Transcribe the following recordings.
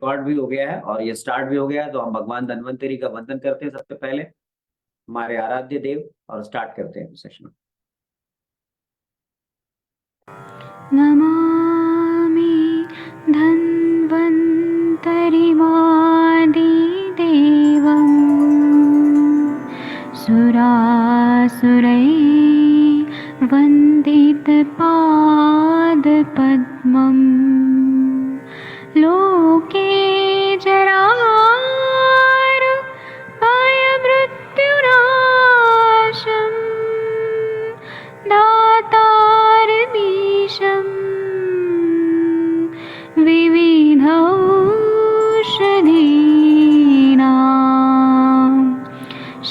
Record भी हो गया है और ये स्टार्ट भी हो गया है। तो हम भगवान धन्वंतरी का वंदन करते हैं सबसे पहले, हमारे आराध्य देव, और स्टार्ट करते हैं सेशन। नमामि धन्वन्तरिमादिदेवम् सुरासुरैर्वन्दितपादपद्मम् लोके जरामृत्युनाशम् दातारमीशम् विविधौषधीनां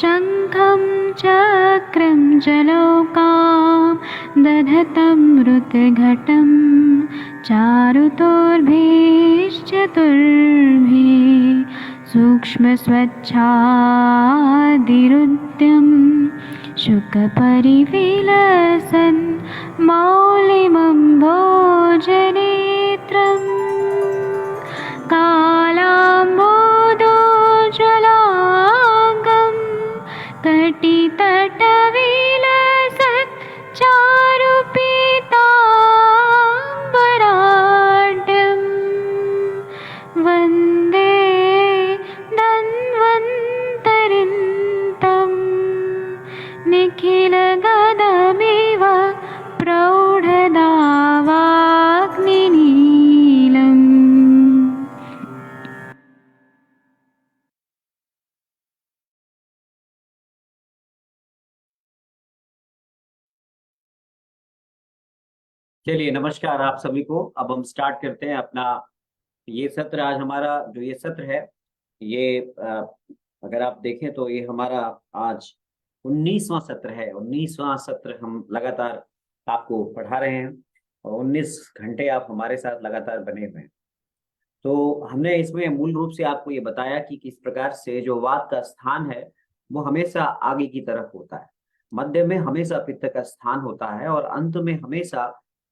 शङ्खं चक्रं जलौकां दधतं मृतघटं चारुतोर्भिश्चतुर्भिः सूक्ष्मस्वच्छादिरुद्यं शुकपरिविलसन् मौलिमं भोजनेत्रम् कालाम्बोदोज्ज्वलाङ्गं कटितटविलसत् चारुपीताम्बराढ्यं वन्दे धन्वन्तरिं तं निखिलगदमिव प्रौढदावाग्निनीलम्। चलिए, नमस्कार आप सभी को। अब हम स्टार्ट करते हैं अपना ये सत्र। आज हमारा जो ये सत्र है, ये अगर आप देखें तो ये हमारा आज 19वां सत्र है। 19वां सत्र हम लगातार आपको पढ़ा रहे हैं और 19 घंटे आप हमारे साथ लगातार बने हुए हैं। तो हमने इसमें मूल रूप से आपको ये बताया कि किस प्रकार से जो वात का स्थान है वो हमेशा आगे की तरफ होता है, मध्य में हमेशा पित्त का स्थान होता है और अंत में हमेशा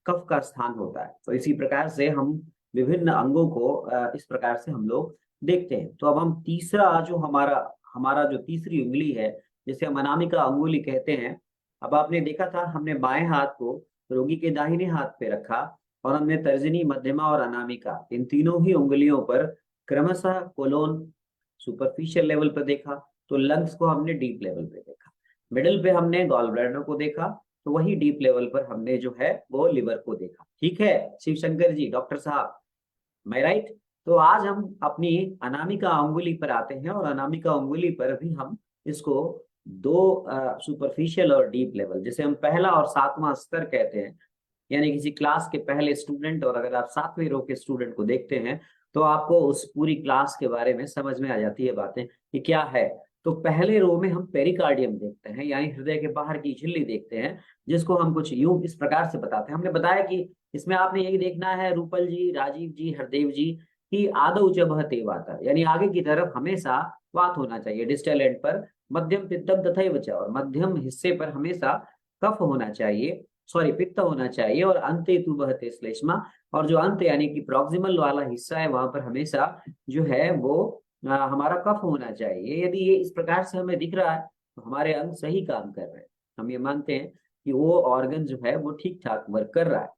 कफ का स्थान होता है। तो इसी प्रकार से हम विभिन्न अंगों को इस प्रकार से हम लोग देखते हैं। तो अब हम तीसरा जो हमारा हमारा जो तीसरी उंगली है, जिसे हम अनामिका अंगुली कहते हैं। अब आपने देखा था, हमने बाएं हाथ को रोगी के दाहिने हाथ पे रखा और हमने तर्जनी, मध्यमा और अनामिका इन तीनों ही उंगलियों पर क्रमशः कोलोन सुपरफिशियल लेवल पर देखा, तो लंग्स को हमने डीप लेवल पे देखा। मिडिल पे हमने गॉल ब्लैडर को देखा, तो वही डीप लेवल पर हमने जो है वो लिवर को देखा। ठीक है शिव शंकर जी, डॉक्टर साहब, मैं राइट? तो आज हम अपनी अनामिका अंगुली पर आते हैं और अनामिका अंगुली पर भी हम इसको दो सुपरफिशियल और डीप लेवल, जिसे हम पहला और सातवां स्तर कहते हैं, यानी किसी क्लास के पहले स्टूडेंट, और अगर आप सातवें रो के स्टूडेंट को देखते हैं तो आपको उस पूरी क्लास के बारे में समझ में आ जाती है बातें कि क्या है। तो पहले रो में हम पेरिकार्डियम देखते हैं, यानी हृदय के बाहर की झिल्ली देखते हैं, जिसको हम कुछ यूं इस प्रकार से बताते हैं। हमने बताया कि इसमें आपने यही देखना है, रूपल जी, राजीव जी, हरदेव जी, कि आदौ च बहते वाता, यानी आगे की तरफ हमेशा वात होना चाहिए डिस्टल एंड पर, मध्यम पित्तम तथैव च, और मध्यम हिस्से पर हमेशा कफ होना चाहिए, सॉरी पित्त होना चाहिए, और अंते तु बहते श्लेष्मा, और जो अंत यानी कि प्रॉक्सिमल वाला हिस्सा है वहां पर हमेशा जो है वो हमारा कफ होना चाहिए। यदि ये इस प्रकार से हमें दिख रहा है तो हमारे अंग सही काम कर रहे हैं, हम ये मानते हैं कि वो ऑर्गन जो है वो ठीक ठाक वर्क कर रहा है।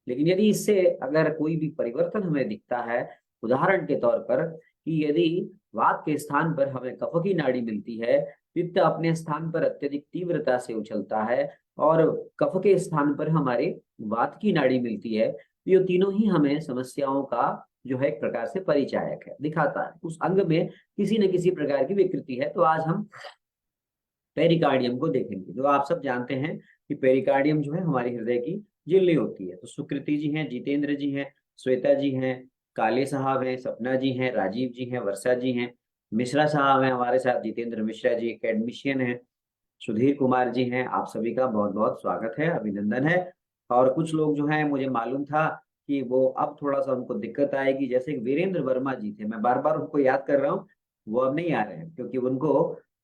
लेकिन यदि इससे अगर कोई भी परिवर्तन हमें दिखता है, उदाहरण के तौर पर कि यदि वात के स्थान पर हमें कफ की नाड़ी मिलती है, पित्त अपने स्थान पर अत्यधिक तीव्रता से उछलता है, और कफ के स्थान पर हमारे वात की नाड़ी मिलती है, तो ये तीनों ही हमें समस्याओं का जो है एक प्रकार से परिचायक है, दिखाता है उस अंग में किसी न किसी प्रकार की विकृति है। तो आज हम पेरिकार्डियम को देखेंगे। जो आप सब जानते हैं कि पेरिकार्डियम जो है हमारी हृदय की झिल्ली होती है। तो सुकृति जी हैं, जितेंद्र जी हैं, श्वेता जी हैं, काले साहब हैं, सपना जी हैं, राजीव जी हैं, वर्षा जी हैं, मिश्रा साहब हैं हमारे साथ, जितेंद्र मिश्रा जी एकेडमिशियन हैं, सुधीर कुमार जी हैं। आप सभी का बहुत बहुत स्वागत है, अभिनंदन है। और कुछ लोग जो हैं, मुझे मालूम था कि वो अब थोड़ा सा उनको दिक्कत आएगी, जैसे कि वीरेंद्र वर्मा जी थे, मैं बार बार उनको याद कर रहा हूँ, वो अब नहीं आ रहे हैं क्योंकि उनको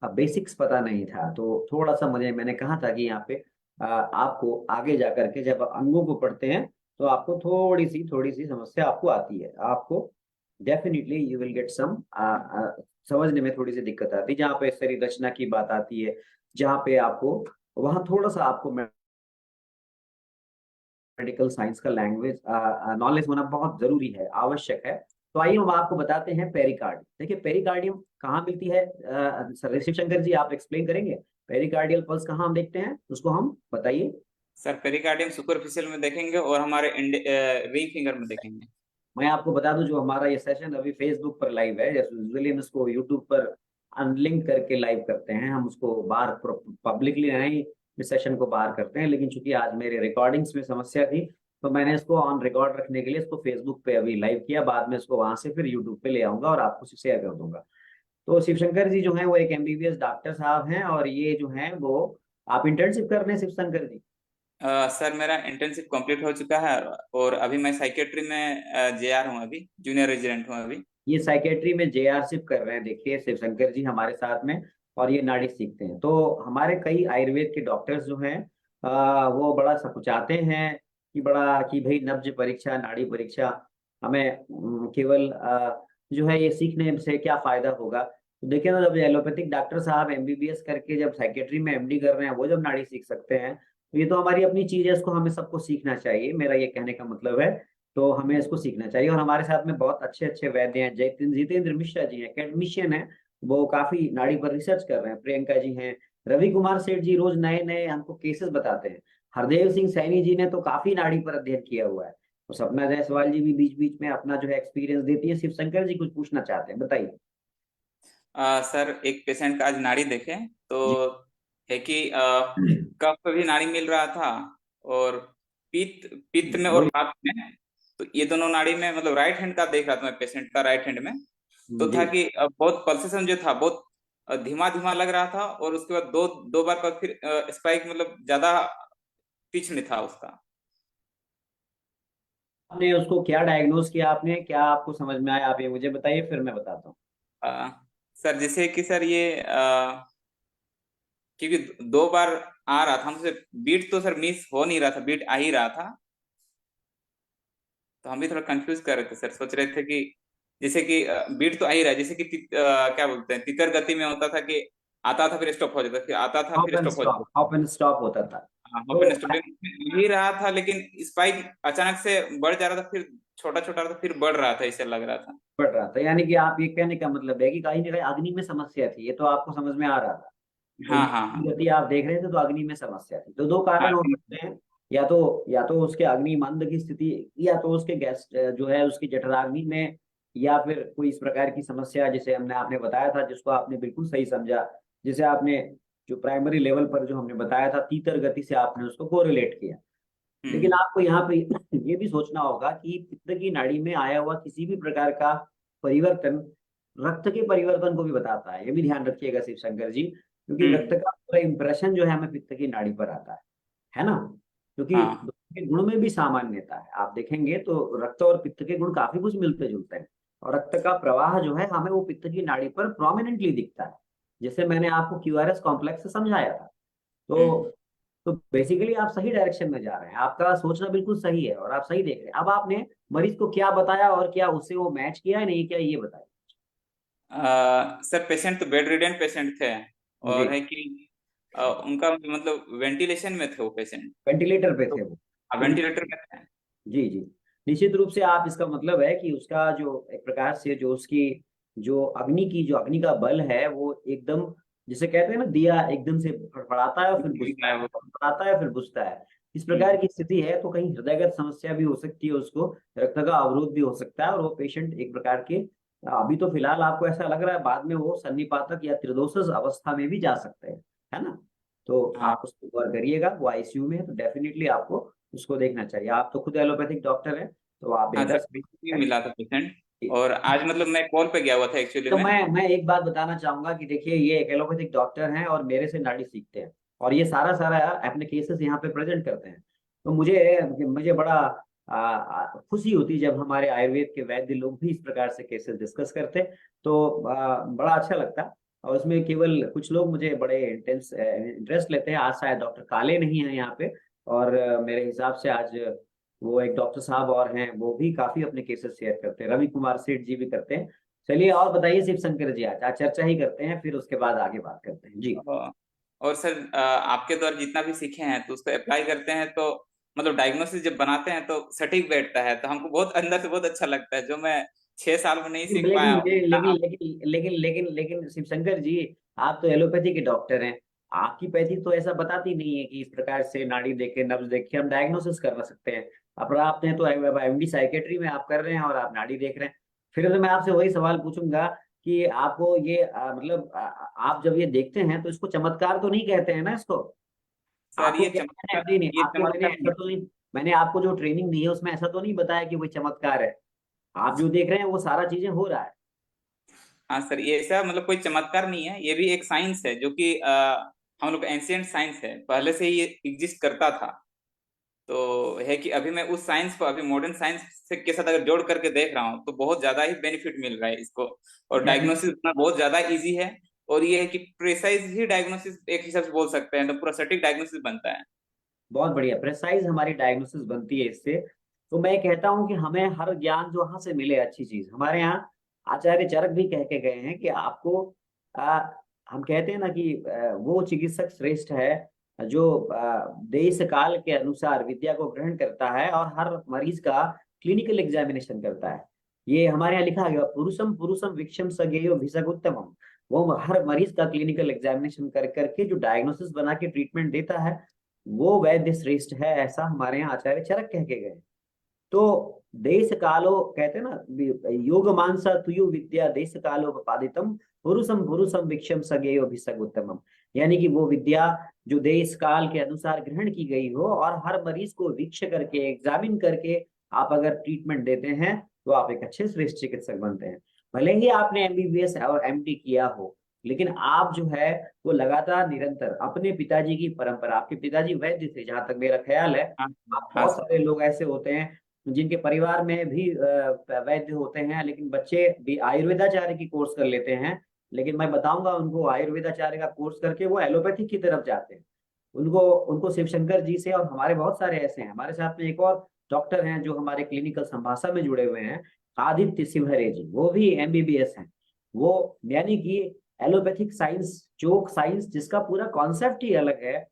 अब बेसिक्स पता नहीं था। तो थोड़ा सा मैंने कहा था कि यहाँ पे आपको आगे जा करके जब अंगों को पढ़ते हैं तो आपको थोड़ी सी समस्या आपको आती है, आपको definitely you will get some, समझने में थोड़ी सी दिक्कत आती है जहाँ पे शरीर रचना की बात आती है, जहाँ पे आपको वहाँ थोड़ा सा आपको मेडिकल साइंस का लैंग्वेज नॉलेज होना बहुत जरूरी है, आवश्यक है। तो आइए हम आपको बताते हैं पेरिकार्डियम। देखिए पेरिकार्डियम कहाँ मिलती है, सर शिव शंकर जी आप एक्सप्लेन करेंगे पेरिकार्डियल पल्स कहाँ हम देखते हैं उसको, हम बताइए। सर पेरिकार्डियम सुपरफिशियल में देखेंगे और हमारे रिंग फिंगर में देखेंगे। मैं आपको बता दूं जो हमारा ये सेशन अभी फेसबुक पर लाइव है, जैसे यूजुअली हम इसको यूट्यूब पर अनलिंक करके लाइव करते हैं, हम उसको बाहर पब्लिकली नहीं इस सेशन को बाहर करते हैं, लेकिन चूंकि आज मेरे रिकॉर्डिंग्स में समस्या थी तो मैंने इसको ऑन रिकॉर्ड रखने के लिए इसको फेसबुक पे अभी लाइव किया, बाद में इसको वहां से फिर यूट्यूब पे ले आऊंगा और आपको शेयर कर दूंगा। तो शिवशंकर जी जो है वो एक एमबीबीएस डॉक्टर साहब हैं, और ये जो है वो आप इंटर्नशिप कर रहे हैं शिवशंकर जी? सर मेरा इंटर्नशिप कंप्लीट हो चुका है और अभी मैं साइकेट्री में जेआर हूँ, अभी जूनियर रेजिडेंट हूँ अभी। ये साइकेट्री में जेआरशिप कर रहे हैं, देखिए शिवशंकर जी हमारे साथ में, और ये नाड़ी सीखते हैं। तो हमारे कई आयुर्वेद के डॉक्टर्स जो हैं वो बड़ा सकुचाते हैं कि बड़ा कि भाई नब्ज परीक्षा नाड़ी परीक्षा हमें केवल जो है ये सीखने से क्या फायदा होगा। तो देखिए ना, जब एलोपैथिक डॉक्टर साहब एमबीबीएस करके जब साइकेट्री में एमडी कर रहे हैं, वो जब नाड़ी सीख सकते हैं, तो ये तो हमारी अपनी चीज है, इसको हमें सबको सीखना चाहिए, मेरा ये कहने का मतलब है। तो हमें इसको सीखना चाहिए। और हमारे साथ में बहुत अच्छे अच्छे वैद्य हैं, जितेंद्र मिश्रा जी हैं, अकेडमिशियन हैं, वो काफी नाड़ी पर रिसर्च कर रहे हैं। प्रियंका जी हैं, रवि कुमार सेठ जी रोज नए नए हमको केसेस बताते हैं। हरदेव सिंह सैनी जी ने तो काफी नाड़ी पर अध्ययन किया हुआ है। तो सपना जायसवाल जी भी बीच बीच में अपना जो है एक्सपीरियंस देती है। शिवशंकर जी कुछ पूछना चाहते हैं, बताइए। सर एक पेशेंट का आज नाड़ी देखे तो जी। है कि कफ पे भी नाड़ी मिल रहा था और पित्त पित्त में और वात में। तो ये दोनों नाड़ी में मतलब राइट हैंड का देख रहा था मैं, पेशेंट का राइट हैंड में तो जी। था कि बहुत पल्सेशन जो था बहुत धीमा धीमा लग रहा था, और उसके बाद दो दो बार का फिर स्पाइक मतलब ज्यादा पिच में था उसका। आपने उसको क्या डायग्नोज किया, आपने क्या आपको समझ में आया, आप ये मुझे बताइए फिर मैं बताता हूँ। अ, सर जैसे कि सर ये क्योंकि दो बार आ रहा था हमसे, बीट तो सर मिस हो नहीं रहा था, बीट आ ही रहा था। तो हम भी थोड़ा कंफ्यूज कर रहे थे सर, सोच रहे थे कि जैसे कि बीट तो आ ही रहा है, जैसे कि क्या बोलते हैं तितर गति में होता था कि आता था फिर स्टॉप हो जाता, फिर आता था हॉप फिर एंड स्टॉप हो स्टॉप, जाता। हॉप एंड स्टॉप होता था। हाँ तो ओपन स्टूडेंट ही रहा था, लेकिन स्पाइक अचानक से बढ़ जा रहा था, फिर छोटा छोटा था, फिर बढ़ रहा था, ऐसे लग रहा था। बढ़ रहा था, यानी कि आप ये कहने का मतलब है कि कहीं ना कहीं अग्नि में समस्या थी, ये तो आपको समझ में आ रहा था। तो हाँ हाँ हाँ गति आप देख रहे थे तो अग्नि में समस्या थी। तो दो कारण हाँ हो सकते हैं, या तो उसके अग्नि मंद की स्थिति, या तो उसके गैस जो है उसकी जठराग्नि में, या फिर कोई इस प्रकार की समस्या जिसे हमने आपने बताया था, जिसको आपने बिल्कुल सही समझा, जिसे आपने जो प्राइमरी लेवल पर जो हमने बताया था तीतर गति से आपने उसको कोरिलेट किया। लेकिन हम्म आपको यहाँ पे ये भी सोचना होगा कि पित्त की नाड़ी में आया हुआ किसी भी प्रकार का परिवर्तन रक्त के परिवर्तन को भी बताता है, ये भी ध्यान रखिएगा शिव शंकर जी, क्योंकि रक्त हम्म का पूरा इंप्रेशन जो है हमें पित्त की नाड़ी पर आता है ना। क्योंकि हाँ दोनों के गुण में भी सामान्यता है, आप देखेंगे तो रक्त और पित्त के गुण काफी कुछ मिलते जुलते हैं, और रक्त का प्रवाह जो है हमें वो पित्त की नाड़ी पर प्रोमिनेंटली दिखता है, जैसे मैंने आपको क्यूआरएस कॉम्प्लेक्स से समझाया था। हम्म तो बेसिकली आप सही डायरेक्शन में जा रहे हैं, आपका सोचना बिल्कुल सही है और आप सही देख रहे हैं। अब आपने मरीज को क्या बताया और क्या उससे वो मैच किया है नहीं, क्या ये बताया? सर पेशेंट तो बेड रिडेंट पेशेंट थे, जी। और है कि उनका मतलब वेंटिलेशन में थे वो पेशेंट। वेंटिलेटर पे तो थे वो? वेंटिलेटर में थे। जी जी। निश्चित रूप से आप, इसका मतलब है कि उसका जो एक प्रकार से जो उसकी जो अग्नि का बल है वो एकदम, जिसे कहते हैं ना दिया एकदम से फड़फड़ाता है और फिर बुझता है, फड़फड़ाता है फिर बुझता है, इस प्रकार हम्म की स्थिति है। तो कहीं हृदयगत समस्या भी हो सकती है, उसको रक्त का अवरोध भी हो सकता है, और वो पेशेंट एक प्रकार के अभी तो फिलहाल आपको ऐसा लग रहा है, बाद में वो सन्निपातक या त्रिदोषस अवस्था में भी जा सकते हैं, है ना। तो हाँ आप उसको गौर करिएगा, वो आईसीयू में है तो डेफिनेटली आपको उसको देखना चाहिए। आप तो खुद एलोपैथिक डॉक्टर हैं, तो आप हाँ बेहतर सर हैं। मिला था पेशेंट। और आज मतलब मैं कॉल पे गया हुआ था एक्चुअली तो में। मैं एक बात बताना चाहूंगा कि देखिए ये एक एलोपैथिक डॉक्टर हैं और मेरे से नाड़ी सीखते हैं, और ये सारा सारा अपने केसेस यहाँ पे प्रेजेंट करते हैं। तो मुझे मुझे बड़ा खुशी होती जब हमारे आयुर्वेद के वैद्य लोग भी इस प्रकार से केसेस डिस्कस करते, तो बड़ा अच्छा लगता। और उसमें केवल कुछ लोग मुझे बड़े इंटरेस्ट लेते हैं। आज शायद डॉक्टर काले नहीं है यहाँ पे, और मेरे हिसाब से आज वो एक डॉक्टर साहब और हैं, वो भी काफी अपने केसेस शेयर करते हैं, रवि कुमार सेठ जी भी करते हैं। चलिए और बताइए शिव शंकर जी, आज चर्चा ही करते हैं, फिर उसके बाद आगे बात करते हैं जी। और सर आपके द्वारा जितना भी सीखे हैं तो उसको अप्लाई करते हैं तो मतलब डायग्नोसिस जब बनाते हैं तो सटीक बैठता है, तो हमको बहुत अंदर से बहुत अच्छा लगता है, जो मैं 6 साल में नहीं सीख लेकिन पाया मुझे हूँ। लेकिन लेकिन लेकिन लेकिन लेकिन शिवशंकर जी, आप तो एलोपैथी के डॉक्टर हैं। आपकी पैथी तो ऐसा बताती नहीं है कि इस प्रकार से नाड़ी देख के नब्ज देख के हम डायग्नोसिस कर सकते हैं। अब आप हैं तो एमडी साइकेट्री में आप कर रहे हैं और आप नाड़ी देख रहे हैं। फिर तो मैं आपसे वही सवाल पूछूंगा कि आपको ये मतलब आप जब ये देखते हैं तो इसको चमत्कार तो नहीं कहते हैं ना इसको? सर आपको ये क्या चमत्कार, नहीं नहीं, ये आपको मैंने चमत्कार नहीं ऐसा है। तो नहीं, मैंने आपको जो ट्रेनिंग दी है उसमें ऐसा तो नहीं बताया कि वो चमत्कार है। आप जो देख रहे हैं वो सारा चीजें हो रहा है। हाँ सर, ये ऐसा मतलब कोई चमत्कार नहीं है, ये भी एक साइंस है जो कि हम लोग एंशियंट साइंस है, पहले से ही ये एग्जिस्ट करता था। तो है कि अभी मैं उस साइंस को अभी मॉडर्न साइंस से के साथ अगर जोड़ करके देख रहा हूँ तो बहुत ज्यादा ही बेनिफिट मिल रहा है इसको। और जैसे डायग्नोसिस बहुत ज्यादा इजी है। और ये है कि प्रिसाइज ही डायग्नोसिस एक हिसाब से बोल सकते हैं, तो पूरा सटीक डायग्नोसिस बनता है। बहुत बढ़िया प्रेसाइज हमारी डायग्नोसिस बनती है इससे। तो मैं कहता हूं कि हमें हर ज्ञान जो वहां से मिले अच्छी चीज, हमारे यहाँ आचार्य चरक भी कह के गए हैं कि आपको आ, हम कहते हैं ना कि वो चिकित्सक श्रेष्ठ है जो देश काल के अनुसार विद्या को ग्रहण करता है और हर मरीज का क्लिनिकल एग्जामिनेशन करता है। ये हमारे यहाँ लिखा गया, पुरुषम पुरुषम विक्षम सगेयो भिषगोत्तमम। वो हर मरीज का क्लिनिकल एग्जामिनेशन कर करके जो डायग्नोसिस बना के ट्रीटमेंट देता है वो वैद्य श्रेष्ठ है, ऐसा हमारे यहाँ आचार्य चरक कह के गए। तो देश कालो कहते हैं ना, योग मानसा तुयु विद्या देश कालो पादितम पुरुषम पुरुषम विक्षम सगेयो भिषगोत्तमम। यानी कि वो विद्या जो देश काल के अनुसार ग्रहण की गई हो और हर मरीज को वीक्ष करके एग्जामिन करके आप अगर ट्रीटमेंट देते हैं तो आप एक अच्छे श्रेष्ठ चिकित्सक बनते हैं। भले ही आपने एमबीबीएस और एमडी किया हो, लेकिन आप जो है वो लगातार निरंतर अपने पिताजी की परंपरा, आपके पिताजी वैद्य थे जहां तक मेरा ख्याल है। हाँ आप हाँ बहुत सर। सारे लोग ऐसे होते हैं जिनके परिवार में भी वैद्य होते हैं, लेकिन बच्चे भी आयुर्वेदाचार्य की कोर्स कर लेते हैं। लेकिन मैं बताऊंगा उनको, आयुर्वेदाचार्य का कोर्स करके वो एलोपैथी की तरफ जाते हैं। उनको उनको शिवशंकर जी से, और हमारे बहुत सारे ऐसे हैं, हमारे साथ में एक और डॉक्टर हैं जो हमारे क्लिनिकल संभाषा में जुड़े हुए हैं, आदित्य सिंहरे जी, वो भी एमबीबीएस हैं। वो यानी कि एलोपैथिक साइंस, जो साइंस जिसका पूरा कॉन्सेप्ट ही अलग है,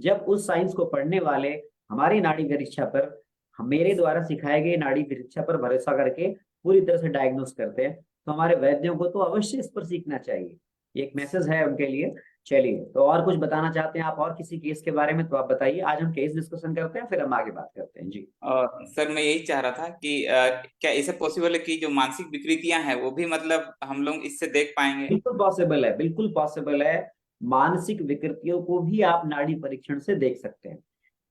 जब उस साइंस को पढ़ने वाले हमारी नाड़ी परीक्षा पर, मेरे द्वारा सिखाए गए नाड़ी परीक्षा पर भरोसा करके पूरी तरह से डायग्नोस करते हैं, तो हमारे वैद्यों को तो अवश्य इस पर सीखना चाहिए। ये एक मैसेज है उनके लिए। चलिए, तो और कुछ बताना चाहते हैं आप और किसी केस के बारे में तो आप बताइए। आज हम केस डिस्कशन करते हैं, फिर हम आगे बात करते हैं जी। और सर मैं यही चाह रहा था कि क्या ऐसे पॉसिबल है कि जो मानसिक विकृतियां हैं वो भी मतलब हम लोग इससे देख पाएंगे? बिल्कुल पॉसिबल है, बिल्कुल पॉसिबल है। मानसिक विकृतियों को भी आप नाड़ी परीक्षण से देख सकते हैं।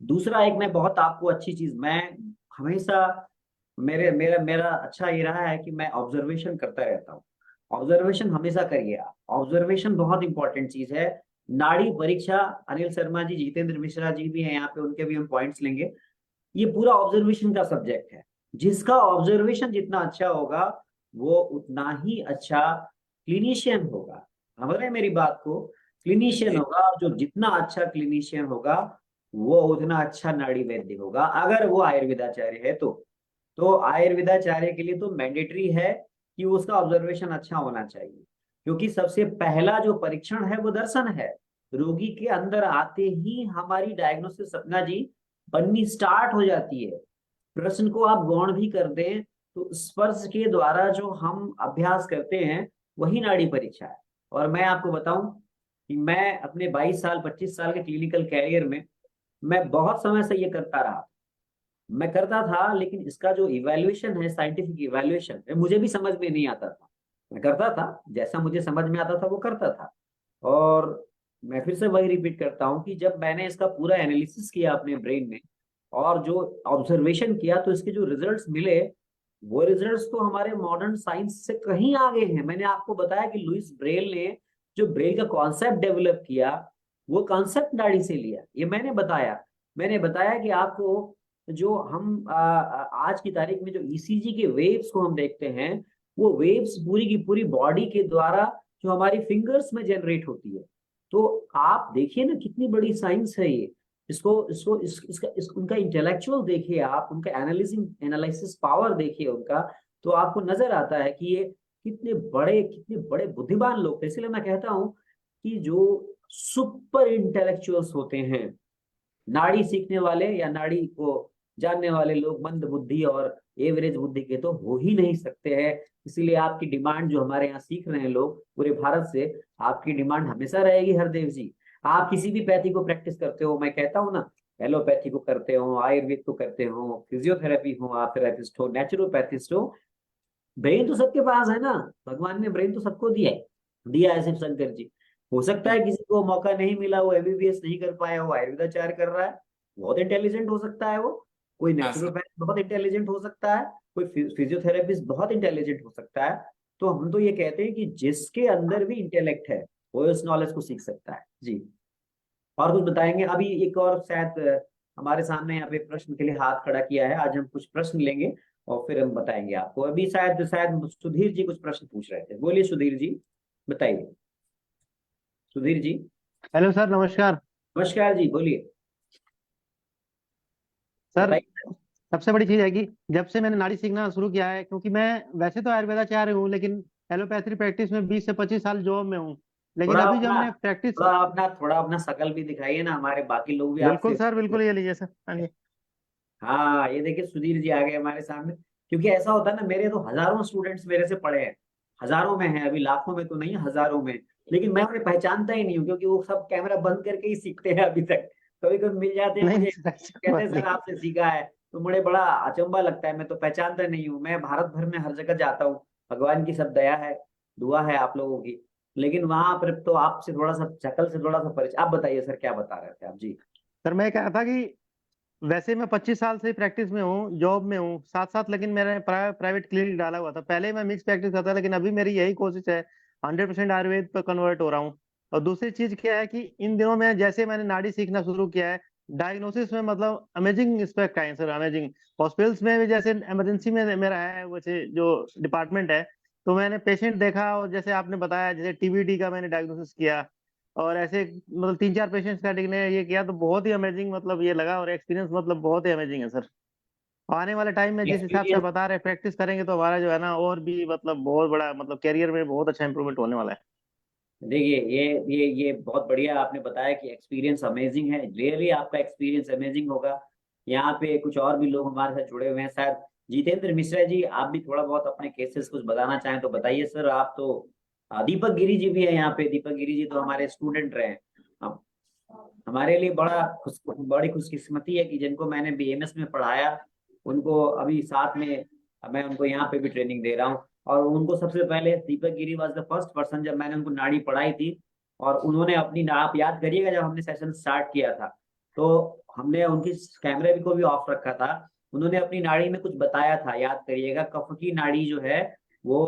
दूसरा एक मैं बहुत आपको अच्छी चीज, मैं हमेशा मेरे मेरा मेरा अच्छा ये रहा है कि मैं ऑब्जर्वेशन करता रहता हूँ। ऑब्जर्वेशन हमेशा करिए आप, ऑब्जर्वेशन बहुत इंपॉर्टेंट चीज है। नाड़ी परीक्षा, अनिल शर्मा जी, जितेंद्र मिश्रा जी भी हैं यहाँ पे, उनके भी हम पॉइंट्स लेंगे। ये पूरा ऑब्जर्वेशन का सब्जेक्ट है। जिसका ऑब्जर्वेशन जितना अच्छा होगा वो उतना ही अच्छा क्लिनिशियन होगा। समझ रहे हैं मेरी बात को? क्लिनिशियन जी। होगा, जो जितना अच्छा क्लिनिशियन होगा वो उतना अच्छा नाड़ी वैद्य होगा, अगर वो आयुर्वेदाचार्य है तो आयुर्वेदाचार्य के लिए तो मैंडेटरी है कि उसका ऑब्जर्वेशन अच्छा होना चाहिए। क्योंकि सबसे पहला जो परीक्षण है वो दर्शन है। रोगी के अंदर आते ही हमारी डायग्नोसिस सपना जी बननी स्टार्ट हो जाती है। प्रश्न को आप गौण भी कर दें तो स्पर्श के द्वारा जो हम अभ्यास करते हैं वही नाड़ी परीक्षा है। और मैं आपको बताऊं कि मैं अपने 22 साल 25 साल के क्लिनिकल कैरियर में मैं बहुत समय से ये करता रहा। मैं करता था, लेकिन इसका जो इवैल्यूएशन है, साइंटिफिक इवैल्यूएशन, मुझे भी समझ में नहीं आता था। मैं करता था, जैसा मुझे समझ में आता था वो करता था। और मैं फिर से वही रिपीट करता हूँ कि जब मैंने इसका पूरा एनालिसिस किया अपने ब्रेन में और जो ऑब्जर्वेशन किया, तो इसके जो रिजल्ट्स मिले, वो रिजल्ट्स तो हमारे मॉडर्न साइंस से कहीं आगे हैं। मैंने आपको बताया कि लुइस ब्रेल ने जो ब्रेल का कॉन्सेप्ट डेवलप किया, वो कॉन्सेप्ट नाड़ी से लिया, ये मैंने बताया कि आपको जो हम आज की तारीख में जो ईसीजी के वेव्स को हम देखते हैं, वो वेव्स पूरी की पूरी बॉडी के द्वारा जो हमारी फिंगर्स में जनरेट होती है। तो आप देखिए ना कितनी बड़ी साइंस है ये। इसको इसको उनका इंटेलेक्चुअल देखिए आप, उनका एनालिसिस पावर देखिए उनका, तो आपको नजर आता है कि ये कितने बड़े बुद्धिमान लोग थे। इसलिए मैं कहता हूं कि जो सुपर इंटेलेक्चुअल्स होते हैं, नाड़ी सीखने वाले या नाड़ी को जानने वाले लोग मंद बुद्धि और एवरेज बुद्धि के तो हो ही नहीं सकते हैं। इसीलिए आपकी डिमांड, जो हमारे यहाँ सीख रहे हैं लोग पूरे भारत से, आपकी डिमांड हमेशा रहेगी हरदेव जी। आप किसी भी पैथी को प्रैक्टिस करते हो, मैं कहता हूँ ना, एलोपैथी को करते हो, आयुर्वेद को करते हो, फिजियोथेरेपी हो, आप थेरेपिस्ट हो, नेचुरोपैथिस्ट हो, ब्रेन तो सबके पास है ना। भगवान ने ब्रेन तो सबको दिया है, सिर्फ शंकर जी। हो सकता है किसी को मौका नहीं मिला, वो एमबीबीएस नहीं कर पाया, वो आयुर्वेदाचार्य कर रहा है, बहुत इंटेलिजेंट हो सकता है वो। कोई हाँ सर। नेचुरोपैथ बहुत इंटेलिजेंट हो सकता है, कोई फिजियोथेरेपिस्ट बहुत इंटेलिजेंट हो सकता है। तो हम तो ये कहते हैं कि जिसके अंदर भी इंटेलेक्ट है वो उस नॉलेज को सीख सकता है जी। और कुछ बताएंगे? अभी एक और शायद हमारे सामने यहाँ पे प्रश्न के लिए हाथ खड़ा किया है, आज हम कुछ प्रश्न लेंगे और फिर हम बताएंगे आपको। अभी शायद शायद सुधीर जी कुछ प्रश्न पूछ रहे थे, बोलिए सुधीर जी, बताइए। सुधीर जी। हेलो सर, नमस्कार। नमस्कार जी, बोलिए, सर, बताइए। सबसे बड़ी चीज है कि जब से मैंने नाड़ी सीखना शुरू किया है, क्योंकि मैं वैसे तो आयुर्वेदाचार्य हूँ, लेकिन एलोपैथी प्रैक्टिस में 20 से 25 साल जॉब में हूँ। लेकिन थोड़ा अभी जब अपना मैंने प्रैक्टिस। थोड़ा अपना शकल भी दिखाइए ना, हमारे बाकी लोग भी बिल्कुल आपसे। सर, बिल्कुल, ये लीजिए सर। हाँ जी। हाँ, ये देखिए सुधीर जी आ गए हमारे सामने। क्योंकि ऐसा होता है ना, मेरे तो हजारों स्टूडेंट्स मेरे से पढ़े हैं, हजारों में हैं, अभी लाखों में तो नहीं, हजारों में। लेकिन मैं उन्हें पहचानता ही नहीं हूँ, क्योंकि वो सब कैमरा बंद करके ही सीखते हैं अभी तक। कभी कभी मिल जाते हैं नहीं मुझे, सर, ऐसी कोई कहते हैं बात सर नहीं। आपसे सीखा है, तो मुझे बड़ा अचंभा लगता है, मैं तो पहचानता नहीं हूँ। मैं भारत भर में हर जगह जाता हूँ, भगवान की सब दया है, दुआ है आप लोगों की। लेकिन वहां पर तो आपसे थोड़ा सा शक्ल से थोड़ा सा परिचय। आप बताइए सर, क्या बता रहे थे आप जी? सर, मैं कह रहा था कि वैसे मैं 25 साल से प्रैक्टिस में हूँ, जॉब में हूँ साथ साथ, लेकिन मैंने प्राइवेट क्लिनिक डाला हुआ था। पहले मैं मिक्स प्रैक्टिस करता था, लेकिन अभी मेरी यही कोशिश है 100% आयुर्वेद पर कन्वर्ट हो रहा हूँ। और दूसरी चीज क्या है कि इन दिनों में जैसे मैंने नाड़ी सीखना शुरू किया है, डायग्नोसिस में मतलब अमेजिंग रिस्पेक्ट है सर, अमेजिंग। हॉस्पिटल्स में भी जैसे इमरजेंसी में मेरा है वैसे जो डिपार्टमेंट है, तो मैंने पेशेंट देखा, और जैसे आपने बताया जैसे टीबीडी का मैंने डायग्नोसिस किया, और ऐसे मतलब 3-4 पेशेंट्स का ने ये किया, तो बहुत ही अमेजिंग मतलब ये लगा, और एक्सपीरियंस मतलब बहुत ही अमेजिंग है सर। आने वाले टाइम में जिस हिसाब से आप एक्सपीरियंस, बता रहे हैं प्रैक्टिस करेंगे, तो हमारा जो है ना और भी मतलब बहुत बड़ा मतलब कैरियर में बहुत अच्छा इंप्रूवमेंट होने वाला है। देखिए ये बहुत बढ़िया आपने बताया कि एक्सपीरियंस अमेजिंग है, रियली आपका एक्सपीरियंस अमेजिंग होगा। यहाँ पे कुछ और भी लोग हमारे साथ जुड़े हुए हैं, शायद जितेंद्र मिश्रा जी, आप भी थोड़ा बहुत अपने केसेस कुछ बताना चाहें तो बताइए सर। आप तो दीपक गिरी जी भी है यहाँ पे, दीपक गिरी जी तो हमारे स्टूडेंट रहे हैं। हम हमारे लिए बड़ी खुशकिस्मती है कि जिनको मैंने बीएमएस में पढ़ाया, उनको अभी साथ में मैं उनको यहाँ पे भी ट्रेनिंग दे रहा हूँ। और उनको सबसे पहले दीपक गिरी वॉज द फर्स्ट पर्सन, जब मैंने उनको नाड़ी पढ़ाई थी, और उन्होंने अपनी आप याद करिएगा जब हमने सेशन स्टार्ट किया था, तो हमने उनकी कैमरे को भी ऑफ रखा था। उन्होंने अपनी नाड़ी में कुछ बताया था, याद करिएगा, कफ की नाड़ी जो है वो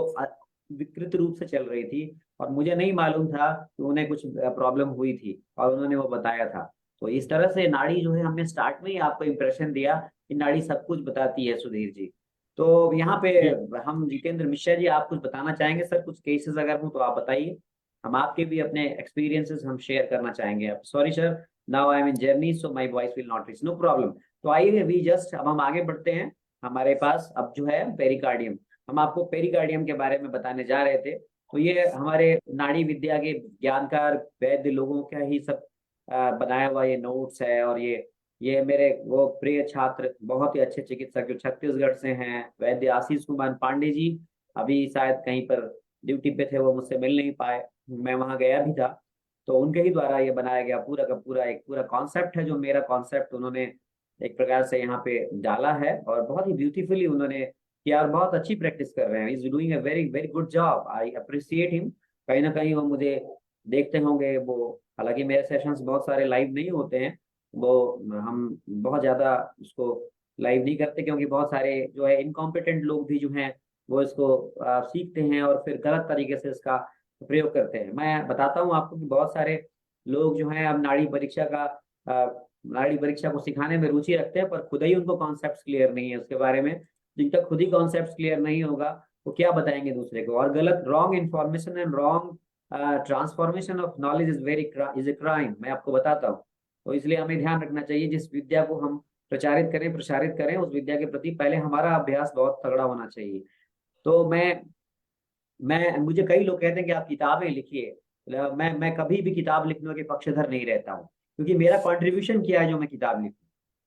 विकृत रूप से चल रही थी, और मुझे नहीं मालूम था कि उन्हें कुछ प्रॉब्लम हुई थी, और उन्होंने वो बताया था। तो इस तरह से नाड़ी जो है, हमने स्टार्ट में ही आपको इंप्रेशन दिया कि नाड़ी सब कुछ बताती है सुधीर जी। तो यहाँ पे जी। हम जितेंद्र मिश्रा जी, आप कुछ बताना चाहेंगे सर? कुछ केसेस अगर हो तो आप बताइए, हम आपके भी अपने एक्सपीरियंसेस हम शेयर करना चाहेंगे। आप sorry sir, now I am in journey so my voice will not reach, no problem. तो आइए वी जस्ट, अब हम आगे बढ़ते हैं। हमारे पास अब जो है पेरिकार्डियम, हम आपको पेरिकार्डियम के बारे में बताने जा रहे थे। तो ये हमारे नाड़ी विद्या के ज्ञानकार वैद्य लोगों का ही सब बनाया हुआ ये नोट्स है। और ये मेरे वो प्रिय छात्र, बहुत ही अच्छे चिकित्सक जो छत्तीसगढ़ से हैं, वैद्य आशीष कुमार पांडे जी, अभी शायद कहीं पर ड्यूटी पे थे, वो मुझसे मिल नहीं पाए, मैं वहां गया भी था। तो उनके ही द्वारा ये बनाया गया पूरा का पूरा एक पूरा कॉन्सेप्ट है, जो मेरा कॉन्सेप्ट उन्होंने एक प्रकार से यहाँ पे डाला है, और बहुत ही ब्यूटीफुली उन्होंने किया, और बहुत अच्छी प्रैक्टिस कर रहे हैं। Is doing a very very good job, I appreciate him. कहीं ना कहीं वो मुझे देखते होंगे वो, हालांकि मेरे सेशंस बहुत सारे लाइव नहीं होते हैं, वो हम बहुत ज्यादा उसको लाइव नहीं करते, क्योंकि बहुत सारे जो है इनकॉम्पिटेंट लोग भी जो हैं वो इसको सीखते हैं और फिर गलत तरीके से इसका प्रयोग करते हैं। मैं बताता हूँ आपको कि बहुत सारे लोग जो हैं अब नाड़ी परीक्षा को सिखाने में रुचि रखते हैं, पर खुद ही उनको कॉन्सेप्ट क्लियर नहीं है उसके बारे में। जिन तक खुद ही कॉन्सेप्ट क्लियर नहीं होगा, वो क्या बताएंगे दूसरे को? और गलत, wrong information and wrong transformation of knowledge is very is a crime, मैं आपको बताता हूँ। तो इसलिए हमें ध्यान रखना चाहिए, जिस विद्या को हम प्रसारित करें, उस विद्या के प्रति पहले हमारा अभ्यास बहुत तगड़ा होना चाहिए। तो मैं मुझे कई लोग कहते हैं कि आप किताबें लिखिए। मैं कभी भी किताब लिखने के पक्षधर नहीं रहता हूँ, क्योंकि मेरा कंट्रीब्यूशन क्या है जो मैं किताब लिखूं?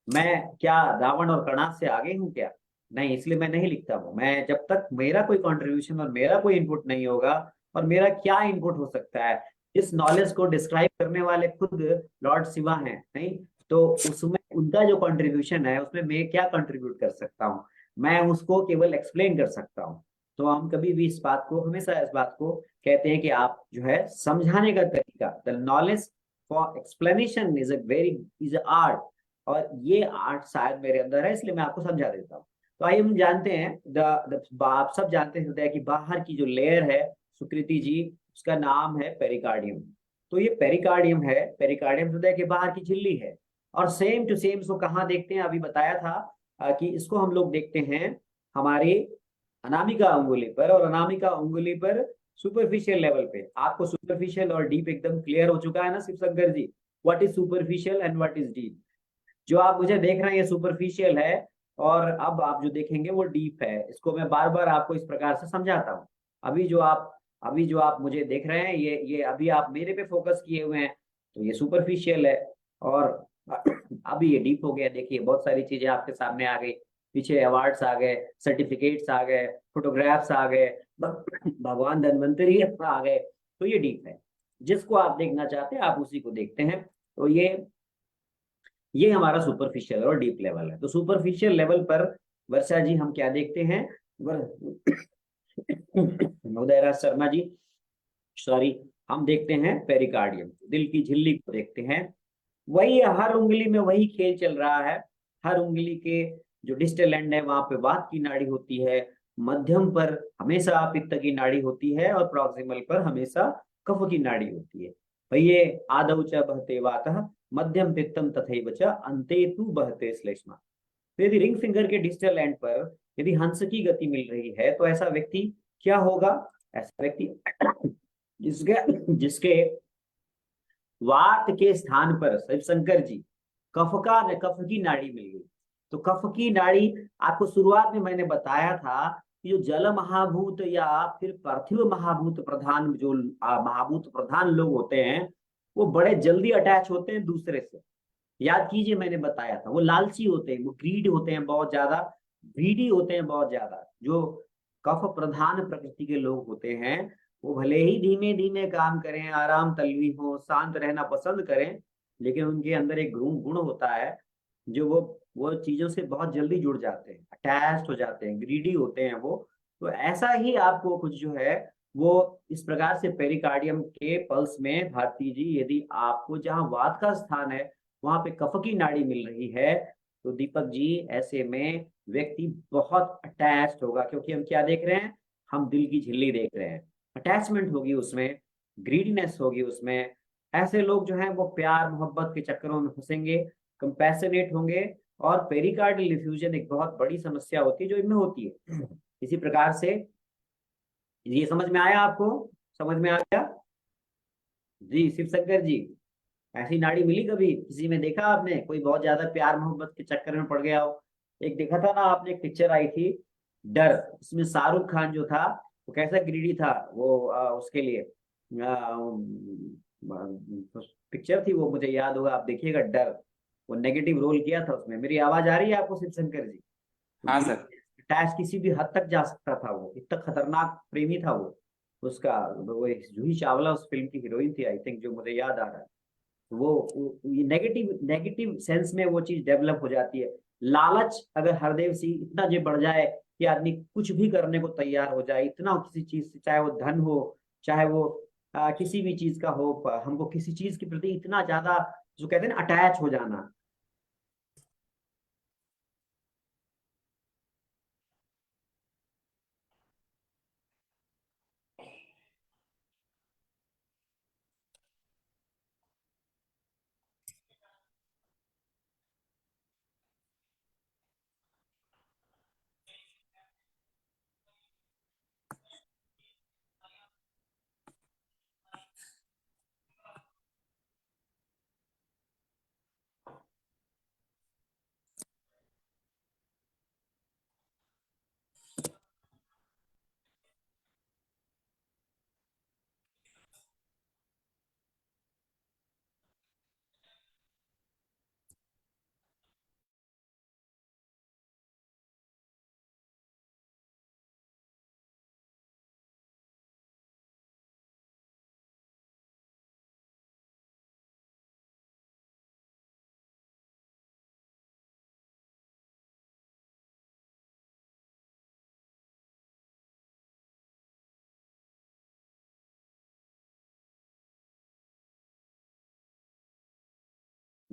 मैं क्या रावण और कर्णाद से आगे हूँ क्या? नहीं, इसलिए मैं नहीं लिखता हूँ। मैं जब तक मेरा कोई कंट्रीब्यूशन और मेरा कोई इनपुट नहीं होगा, और मेरा क्या इनपुट हो सकता है, इस नॉलेज को डिस्क्राइब करने वाले खुद लॉर्ड शिवा हैं, नहीं? तो उसमें उनका जो कंट्रीब्यूशन है, उसमें मैं क्या कंट्रीब्यूट कर सकता हूँ? मैं उसको केवल एक्सप्लेन कर सकता हूँ। तो हम कभी भी इस बात को, हमेशा इस बात को कहते हैं कि आप जो है समझाने का तरीका, the knowledge for explanation is a art, और ये आर्ट शायद मेरे अंदर है, इसलिए मैं आपको समझा देता हूँ। तो आइए हम जानते हैं, आप सब जानते हैं हृदय की बाहर की जो लेयर है, सुकृति जी, उसका नाम है पेरिकार्डियम। तो ये पेरिकार्डियम है, पेरिकार्डियम हृदय के बाहर की झिल्ली है। और सेम टू सेम इसको कहाँ देखते हैं? अभी बताया था कि इसको हम लोग देखते हैं हमारे अनामिका अंगुली पर, और अनामिका अंगुली पर सुपरफिशियल लेवल पे। आपको सुपरफिशियल और डीप एकदम क्लियर हो चुका है ना Shiv Shankar ji? What is superficial and what is deep? जो आप मुझे देख रहे हैं ये सुपरफिशियल है, और अब आप जो देखेंगे वो डीप है। इसको मैं बार बार आपको इस प्रकार से समझाता हूँ। अभी जो आप मुझे देख रहे हैं, ये अभी आप मेरे पे फोकस किए हुए हैं, तो ये सुपरफिशियल है। और अभी ये डीप हो गया। देखिए बहुत सारी चीजें आपके सामने आ गई, पीछे अवार्ड्स आ गए, सर्टिफिकेट्स आ गए, फोटोग्राफ्स आ गए, भगवान धन्वंतरी आ गए। तो ये डीप है। जिसको आप देखना चाहते हैं आप उसी को देखते हैं। तो ये हमारा सुपरफिशियल और डीप लेवल है। तो सुपरफिशियल लेवल पर वर्षा जी हम क्या देखते हैं? उदयराज शर्मा जी, सॉरी, हम देखते हैं पेरिकार्डियम, दिल की झिल्ली को देखते हैं। वही हर उंगली में वही खेल चल रहा है। हर उंगली के जो डिस्टल एंड है वहां पे वात की नाड़ी होती है, मध्यम पर हमेशा पित्त की नाड़ी होती है, और प्रॉक्सिमल पर हमेशा कफ की नाड़ी होती है। भैये आदौ च बहते वातः, मध्यम पित्तम तथैव च अन्ते तु बहते श्लेष्मा। तो यदि रिंग फिंगर के डिस्टल एंड पर यदि हंस की गति मिल रही है, तो ऐसा व्यक्ति क्या होगा? ऐसा व्यक्ति जिसके वात के स्थान पर शिवशंकर जी कफ की नाड़ी मिल गई। तो कफ की नाड़ी, आपको शुरुआत में मैंने बताया था कि जो जल महाभूत या फिर पार्थिव महाभूत प्रधान, जो महाभूत प्रधान लोग होते हैं, वो बड़े जल्दी अटैच होते हैं दूसरे से। याद कीजिए, मैंने बताया था वो लालची होते हैं, वो ग्रीड होते हैं बहुत ज्यादा, ग्रीडी होते हैं बहुत ज्यादा। जो कफ प्रधान प्रकृति के लोग होते हैं, वो भले ही धीमे धीमे काम करें, आराम तलवी हो, शांत रहना पसंद करें, लेकिन उनके अंदर एक गुण गुण होता है, जो वो चीजों से बहुत जल्दी जुड़ जाते हैं, अटैच्ड हो जाते हैं, ग्रीडी होते हैं वो। तो ऐसा ही आपको कुछ जो है वो इस प्रकार से पेरिकार्डियम के पल्स में, भारती जी, यदि आपको जहां वात का स्थान है वहां पे कफ की नाड़ी मिल रही है, तो दीपक जी ऐसे में व्यक्ति बहुत अटैच्ड होगा। क्योंकि हम क्या देख रहे हैं? हम दिल की झिल्ली देख रहे हैं। अटैचमेंट होगी उसमें, ग्रीडीनेस होगी उसमें। ऐसे लोग जो हैं वो प्यार मोहब्बत के चक्करों में फंसेंगे, कंपैशनेट होंगे, और पेरिकार्डियल डिफ्यूजन एक बहुत बड़ी समस्या होती है जो इनमें होती है। इसी प्रकार से ये समझ में आया आपको? समझ में आ गया जी शिव शंकर जी? ऐसी नाड़ी मिली कभी किसी में? देखा आपने कोई बहुत ज्यादा प्यार मोहब्बत के चक्कर में पड़ गया हो? एक देखा था ना आपने, एक पिक्चर आई थी डर, उसमें शाहरुख खान जो था वो कैसा ग्रीडी था, वो उसके लिए पिक्चर थी वो, मुझे याद होगा, आप देखिएगा डर। वो नेगेटिव रोल किया था उसमें। मेरी आवाज आ रही है आपको शिव शंकर जी? हाँ सर। अटैच किसी भी हद तक जा सकता था, वो इतना खतरनाक प्रेमी था वो। उसका वो एक जूही चावला उस फिल्म की हीरोइन थी आई थिंक, जो मुझे याद आ रहा है। ये नेगेटिव नेगेटिव सेंस में वो चीज डेवलप हो जाती है। लालच अगर हरदेव सिंह इतना जो बढ़ जाए कि आदमी कुछ भी करने को तैयार हो जाए, इतना किसी चीज से, चाहे वो धन हो, चाहे वो किसी भी चीज का हो, हमको किसी चीज के प्रति इतना ज्यादा, जो कहते हैं ना, अटैच हो जाना।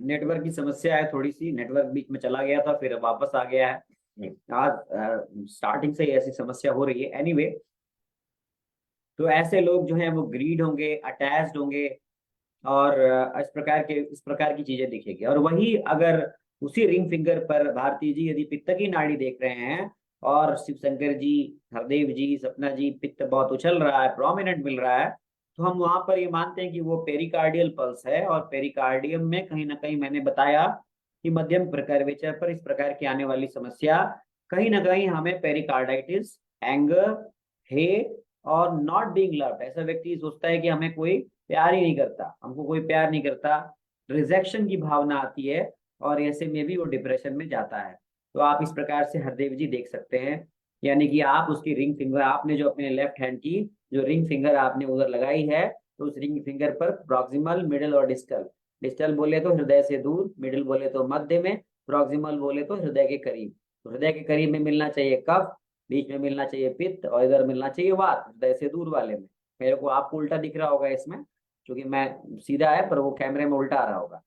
नेटवर्क की समस्या है, थोड़ी सी नेटवर्क बीच में चला गया था, फिर वापस आ गया है। आज स्टार्टिंग से ही ऐसी समस्या हो रही है। एनीवे, तो ऐसे लोग जो हैं वो ग्रीड होंगे, अटैच्ड होंगे, और इस प्रकार की चीजें दिखेगी। और वही अगर उसी रिंग फिंगर पर भारती जी यदि पित्त की नाड़ी देख रहे हैं, और शिव शंकर जी, हरदेव जी, सपना जी, पित्त बहुत उछल रहा है, प्रोमिनेंट मिल रहा है, तो हम वहां पर ये मानते हैं कि वो पेरिकार्डियल पल्स है। और पेरिकार्डियम में कहीं ना कहीं मैंने बताया कि मध्यम कर्वेचर पर इस प्रकार की आने वाली समस्या कहीं ना कहीं हमें पेरिकार्डाइटिस, एंगर, हेट और नॉट बीइंग लव्ड, ऐसा व्यक्ति सोचता है कि हमें कोई प्यार ही नहीं करता, हमको कोई प्यार नहीं करता, रिजेक्शन की भावना आती है, और ऐसे में भी वो डिप्रेशन में जाता है। तो आप इस प्रकार से हरदेव जी देख सकते हैं। यानी कि आप उसकी रिंग फिंगर, आपने जो अपने लेफ्ट हैंड की जो रिंग फिंगर आपने उधर लगाई है, तो उस रिंग फिंगर पर प्रॉक्सिमल, मिडिल और डिस्टल, डिस्टल बोले तो हृदय से दूर, मिडिल बोले तो मध्य में, प्रॉक्सिमल बोले तो हृदय के करीब। तो हृदय के करीब में मिलना चाहिए कफ, बीच में मिलना चाहिए पित्त, और इधर मिलना चाहिए वात, हृदय से दूर वाले में। मेरे को आपको उल्टा दिख रहा होगा इसमें, क्योंकि मैं सीधा है पर वो कैमरे में उल्टा आ रहा होगा।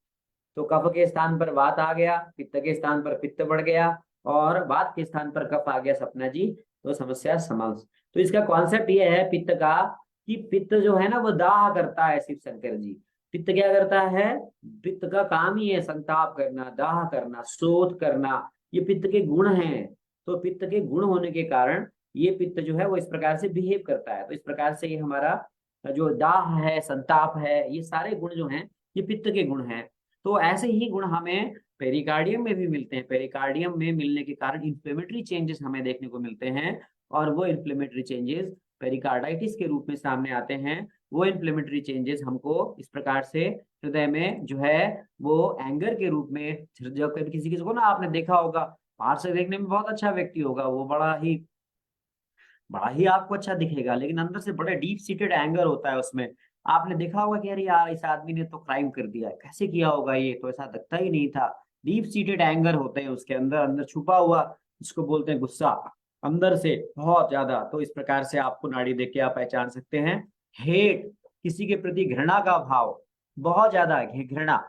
तो कफ के स्थान पर वात आ गया, पित्त के स्थान पर पित्त बढ़ गया, और वात के स्थान पर कफ आ गया सपना जी। तो समस्या समाप्त। तो इसका कॉन्सेप्ट ये है पित्त का, कि पित्त जो है ना वो दाह करता है, शिव शंकर जी। पित्त क्या करता है? पित्त का काम ही है संताप करना, दाह करना, शोध करना, ये पित्त के गुण हैं। तो पित्त के गुण होने के कारण ये पित्त जो है वो इस प्रकार से बिहेव करता है। तो इस प्रकार से ये हमारा जो दाह है, संताप है, ये सारे गुण जो हैं ये पित्त के गुण हैं। तो ऐसे ही गुण हमें पेरिकार्डियम में भी मिलते हैं। पेरिकार्डियम में मिलने के कारण इन्फ्लेमेटरी चेंजेस हमें देखने को मिलते हैं, और वो इन्फ्लेमेटरी चेंजेस पेरिकार्डाइटिस के रूप में सामने आते हैं। वो इन्फ्लेमेटरी चेंजेस हमको इस प्रकार से हृदय में जो है वो एंगर के रूप में, जब कभी किसी किसी को ना आपने देखा होगा, बाहर से देखने में बहुत अच्छा व्यक्ति होगा, वो बड़ा ही आपको अच्छा दिखेगा, लेकिन अंदर से बड़े डीप सीटेड एंगर होता है उसमें। आपने देखा होगा कि अरे यार इस आदमी ने तो क्राइम कर दिया है, कैसे किया होगा, ये तो ऐसा लगता ही नहीं था। डीप सीटेड एंगर होते हैं उसके अंदर, अंदर छुपा हुआ, जिसको बोलते हैं गुस्सा, अंदर से बहुत ज्यादा। तो इस प्रकार से आपको नाड़ी देख के आप पहचान सकते हैं। हेट, किसी के प्रति घृणा का भाव, बहुत ज्यादा घृणा,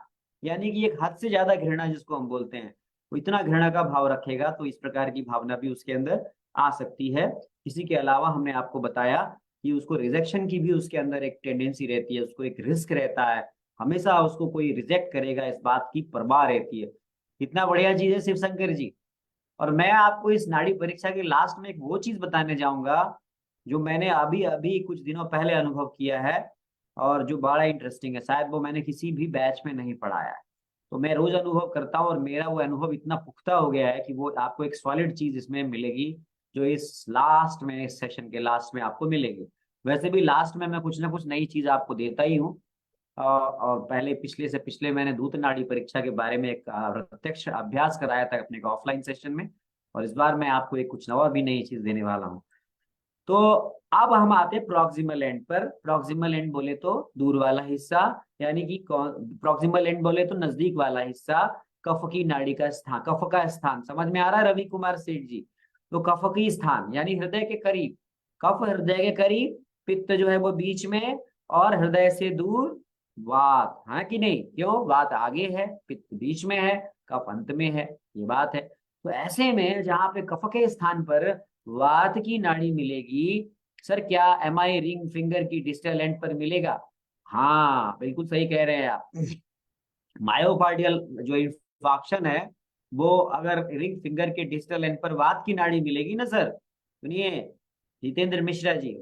यानी कि एक हद से ज्यादा घृणा जिसको हम बोलते हैं, वो इतना घृणा का भाव रखेगा, तो इस प्रकार की भावना भी उसके अंदर आ सकती है। इसी के अलावा हमने आपको बताया कि उसको रिजेक्शन की भी उसके अंदर एक टेंडेंसी रहती है, उसको एक रिस्क रहता है, हमेशा उसको कोई रिजेक्ट करेगा इस बात की परवाह रहती है। कितना बढ़िया चीज है शिव शंकर जी। और मैं आपको इस नाड़ी परीक्षा के लास्ट में एक वो चीज बताने जाऊंगा जो मैंने अभी अभी कुछ दिनों पहले अनुभव किया है, और जो बड़ा इंटरेस्टिंग है, शायद वो मैंने किसी भी बैच में नहीं पढ़ाया है। तो मैं रोज अनुभव करता हूँ, और मेरा वो अनुभव इतना पुख्ता हो गया है कि वो आपको एक सॉलिड चीज इसमें मिलेगी, जो इस लास्ट में, इस सेशन के लास्ट में आपको मिलेगी। वैसे भी लास्ट में मैं कुछ ना कुछ नई चीज आपको देता ही हूँ। और पहले पिछले से पिछले मैंने दूत नाड़ी परीक्षा के बारे में एक प्रत्यक्ष अभ्यास कराया था अपने ऑफलाइन सेशन में, और इस बार मैं आपको एक कुछ नवा भी नई चीज देने वाला हूँ। तो अब हम आते हैं प्रॉक्सिमल एंड पर। प्रॉक्सिमल एंड बोले तो दूर वाला हिस्सा, यानी कि प्रॉक्सिमल एंड बोले तो नजदीक वाला हिस्सा, कफ की नाड़ी का स्थान, कफ का स्थान समझ में आ रहा है रवि कुमार सेठ जी? तो कफ की स्थान यानी हृदय के करीब, कफ हृदय के करीब, पित्त जो है वो बीच में, और हृदय से दूर वात, हाँ कि नहीं? क्यों? वात आगे है, पित्त बीच में है, कफ अंत में है, ये बात है। तो ऐसे में जहां पे कफ के स्थान पर वात की नाड़ी मिलेगी, सर क्या एम आई रिंग फिंगर की डिस्टल एंड पर मिलेगा? हाँ बिल्कुल सही कह रहे हैं आप। मायोकार्डियल जो इंफाक्शन है, वो अगर रिंग फिंगर के डिस्टल एंड पर वात की नाड़ी मिलेगी ना सर, सुनिए जितेंद्र मिश्रा जी,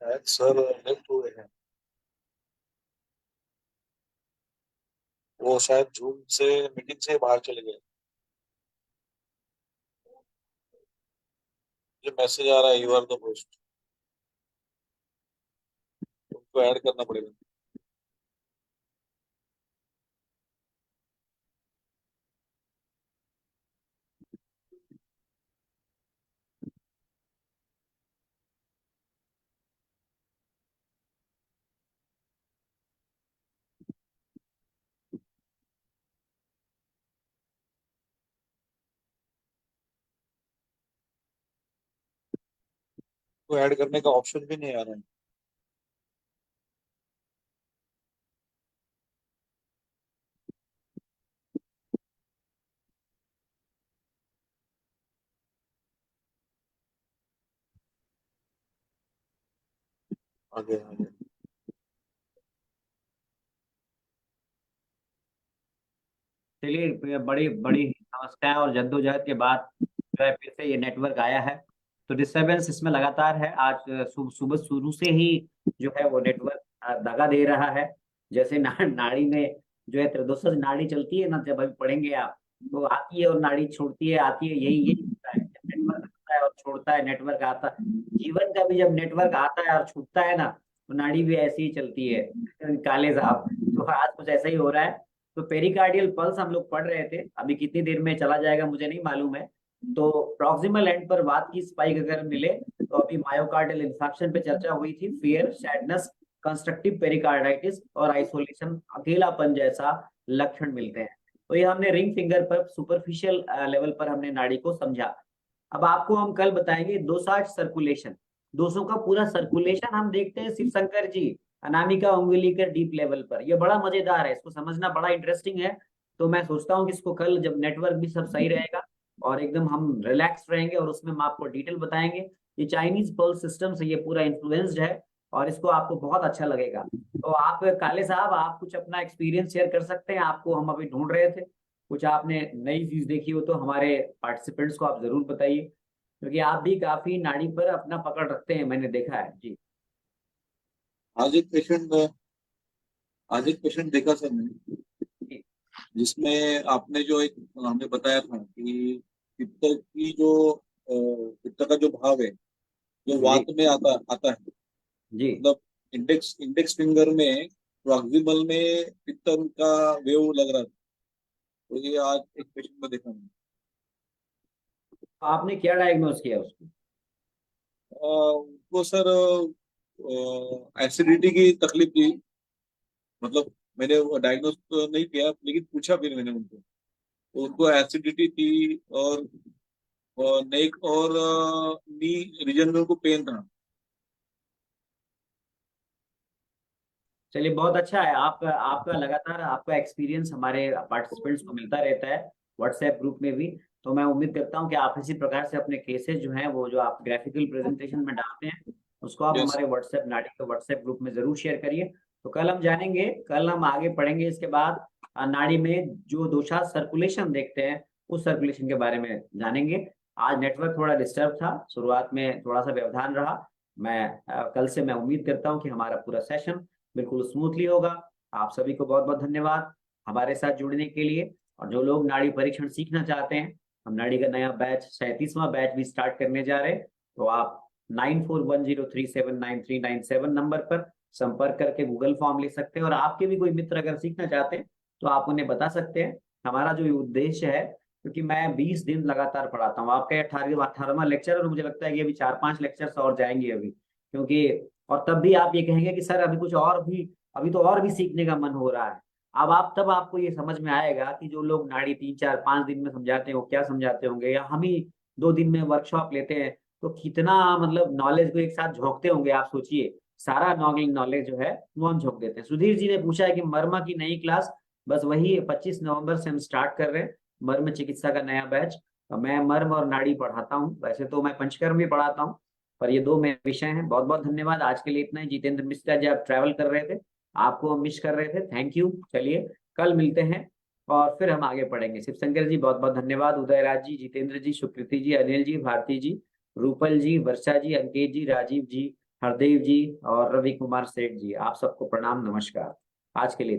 शायद सर लेफ्ट हुए हैं, वो शायद जूम से मीटिंग से बाहर चले गए। जो मैसेज आ रहा है, यू आर द होस्ट, उनको ऐड करना पड़ेगा। तो ऐड करने का ऑप्शन भी नहीं आ रहा है। आगे आगे चलिए, बड़ी बड़ी समस्या और जद्दोजहद के बाद जो है फिर से ये नेटवर्क आया है। तो डिस्टरबेंस इसमें लगातार है। आज सुबह शुरू से ही जो है वो नेटवर्क दगा दे रहा है। जैसे नाड़ी में जो है त्रिदोष नाड़ी चलती है ना, जब अभी पढ़ेंगे आप, तो आती है और नाड़ी छोड़ती है, आती है, यही यही होता है। जब नेटवर्क आता है और छोड़ता है, नेटवर्क आता है। जीवन का भी जब नेटवर्क आता है और छूटता है ना, तो नाड़ी भी ऐसी ही चलती है। काले साहब, तो आज कुछ ऐसा ही हो रहा है। तो पेरिकार्डियल पल्स हम लोग पढ़ रहे थे, अभी कितनी देर में चला जाएगा मुझे नहीं मालूम है। तो प्रॉक्सिमल एंड पर वात की स्पाइक अगर मिले, तो अभी मायोकार्डियल इंफेक्शन पे चर्चा हुई थी, फियर, सैडनेस, कंस्ट्रक्टिव पेरिकार्डाइटिस और आइसोलेशन, अकेलापन जैसा लक्षण मिलते हैं। तो ये हमने रिंग फिंगर पर सुपरफिशियल लेवल पर हमने नाड़ी को समझा। अब आपको हम कल बताएंगे दोषाज सर्कुलेशन, दोषों का पूरा सर्कुलेशन हम देखते हैं शिव शंकर जी अनामिका उंगली के डीप लेवल पर। ये बड़ा मजेदार है, इसको समझना बड़ा इंटरेस्टिंग है। तो मैं सोचता हूँ कि इसको कल जब नेटवर्क भी सब सही रहेगा और एकदम हम रिलैक्स रहेंगे और उसमें हम आपको डिटेल बताएंगे। ये चाइनीज पल्स सिस्टम से ये पूरा इन्फ्लुएंस्ड है और इसको आपको बहुत अच्छा लगेगा। तो आप काले साहब, आप कुछ अपना एक्सपीरियंस शेयर कर सकते हैं? आपको हम अभी ढूंढ रहे थे, कुछ आपने नई चीज देखी हो तो हमारे पार्टिसिपेंट्स को आप जरूर बताइए, क्योंकि आप भी काफी नाड़ी पर अपना पकड़ रखते हैं, मैंने देखा है जी। आज एक पेशेंट आज एक पेशेंट देखा सर मैंने, जिसमें आपने जो एक हमें बताया था कि पित्त की जो पित्त का जो भाव है, जो वात में आता आता है, जी मतलब इंडेक्स फिंगर में, प्रॉक्सिमल में पित्त का वेव लग रहा था। तो ये आज एक पेशेंट में देखा मैंने। आपने क्या डायग्नोज किया उसको? उनको सर एसिडिटी की तकलीफ थी। मतलब मैंने वो डायग्नोज तो नहीं किया, लेकिन पूछा फिर मैंने उनको, तो उनको एसिडिटी थी और नेक और नी रीजन में उनको पेन था। चलिए, बहुत अच्छा है। आपका आपका लगातार आपका एक्सपीरियंस हमारे पार्टिसिपेंट्स को मिलता रहता है व्हाट्सएप ग्रुप में भी। तो मैं उम्मीद करता हूं कि आप इसी प्रकार से अपने केसेस जो हैं वो जो आप ग्राफिकल प्रेजेंटेशन में डालते हैं, उसको आप यस। हमारे व्हाट्सएप नाड़ी के व्हाट्सएप ग्रुप में जरूर शेयर करिए। तो कल हम जानेंगे, कल हम आगे पढ़ेंगे इसके बाद नाड़ी में जो दोषा सर्कुलेशन देखते हैं, उस सर्कुलेशन के बारे में जानेंगे। आज नेटवर्क थोड़ा डिस्टर्ब था, शुरुआत में थोड़ा सा व्यवधान रहा। मैं कल से मैं उम्मीद करता हूँ कि हमारा पूरा सेशन बिल्कुल स्मूथली होगा। आप सभी को बहुत बहुत धन्यवाद हमारे साथ जुड़ने के लिए। और जो लोग नाड़ी परीक्षण सीखना चाहते हैं, हम नाड़ी का नया बैच 37वां बैच भी स्टार्ट करने जा रहे हैं। तो आप 9410379397 नंबर पर संपर्क करके गूगल फॉर्म ले सकते हैं। और आपके भी कोई मित्र अगर सीखना चाहते हैं तो आप उन्हें बता सकते हैं। हमारा जो उद्देश्य है, क्योंकि मैं 20 दिन लगातार पढ़ाता हूँ, आपका 18वां लेक्चर, और मुझे लगता है कि अभी 4-5 लेक्चर्स और जाएंगे अभी, क्योंकि और तब भी आप ये कहेंगे कि सर अभी कुछ और भी, अभी तो और भी सीखने का मन हो रहा है। अब आप तब आपको ये समझ में आएगा कि जो लोग नाड़ी 3-4-5 दिन में समझाते हैं वो क्या समझाते होंगे, या हम ही 2 दिन में वर्कशॉप लेते हैं तो कितना मतलब नॉलेज को एक साथ झोंकते होंगे। आप सोचिए, सारा नॉलेज जो है वो हम झोंक देते हैं। सुधीर जी ने पूछा है कि मर्मा की नई क्लास, बस वही 25 नवंबर से हम स्टार्ट कर रहे हैं, मर्म चिकित्सा का नया बैच। मैं मर्म और नाड़ी पढ़ाता हूँ, वैसे तो मैं पंचकर्म भी पढ़ाता हूँ, पर ये 2 मेरे विषय हैं। बहुत बहुत धन्यवाद, आज के लिए इतना ही। जितेंद्र मिश्रा जी, आप ट्रैवल कर रहे थे, आपको हम मिस कर रहे थे, थैंक यू। चलिए, कल मिलते हैं और फिर हम आगे पढ़ेंगे। शिवशंकर जी बहुत बहुत धन्यवाद, उदयराज जी, जितेंद्र जी, सुकृति जी, अनिल जी, भारती जी, रूपल जी, वर्षा जी, अंकित जी, राजीव जी, हरदेव जी और रवि कुमार सेठ जी, आप सबको प्रणाम, नमस्कार। आज के लिए